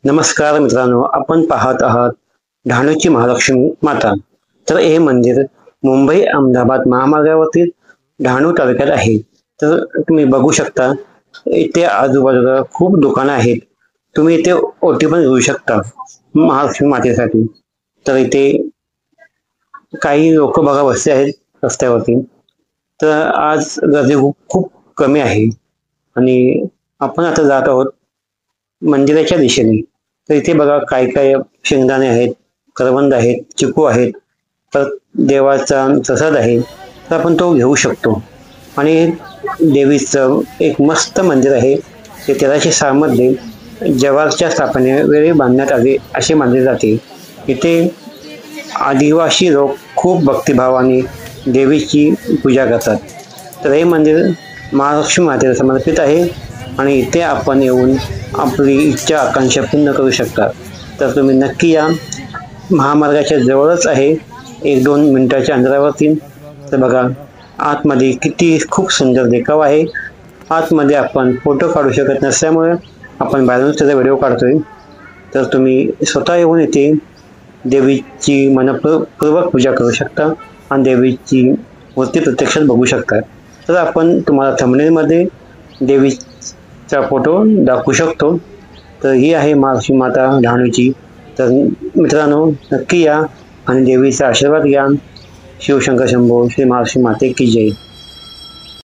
नमस्कार मित्रांनो, आपण पाहत आहात डहाणूची महालक्ष्मी माता. तर हे मंदिर मुंबई अहमदाबाद महामार्गावरती डहाणू तालुक्यात आहे. तर तुम्ही बघू शकता, इथे आजूबाजूला खूप दुकानं आहेत. तुम्ही इथे ओटी पण घेऊ शकता महालक्ष्मी मातेसाठी. तर इथे काही लोक बघा बसले आहेत रस्त्यावरती. तर आज गर्दी खूप खूप कमी आहे आणि आपण आता जात आहोत मंदिराच्या दिशेने. तर इथे बघा काय काय शेंगदाणे आहेत, करवंद आहेत, चिकू आहेत, तर देवाचा प्रसाद आहे, तर आपण तो घेऊ शकतो. आणि देवीचं एक मस्त मंदिर आहे. ते 1306 मध्ये जव्हारच्या स्थापनेवेळी बांधण्यात आले असे मानले जाते. इथे आदिवासी लोक खूप भक्तिभावाने देवीची पूजा करतात. तर हे मंदिर महालक्ष्मी मातेला समर्पित आहे आणि इथे आपण येऊन आपली इच्छा आकांक्षा पूर्ण करू शकता. तर तुम्ही नक्की या. महामार्गाच्या जवळच आहे, 1-2 मिनिटाच्या अंतरावरती. तर बघा आतमध्ये किती खूप सुंदर देखावा आहे. आतमध्ये आपण फोटो काढू शकत नसल्यामुळे आपण बाहेरून त्याचा व्हिडिओ काढतोय. तर तुम्ही स्वतः येऊन इथे देवीची मनपूर्वक पूजा करू शकता आणि देवीची मूर्ती प्रत्यक्षात बघू शकता. तर आपण तुम्हाला थंबनेलमध्ये देवीचा फोटो दाखवू शकतो. तर ही आहे महालक्ष्मी माता डहाणूची. तर मित्रांनो, नक्की या आणि देवीचा आशीर्वाद घ्या. शिवशंकर शंभो, श्री महालक्ष्मी माते की जय.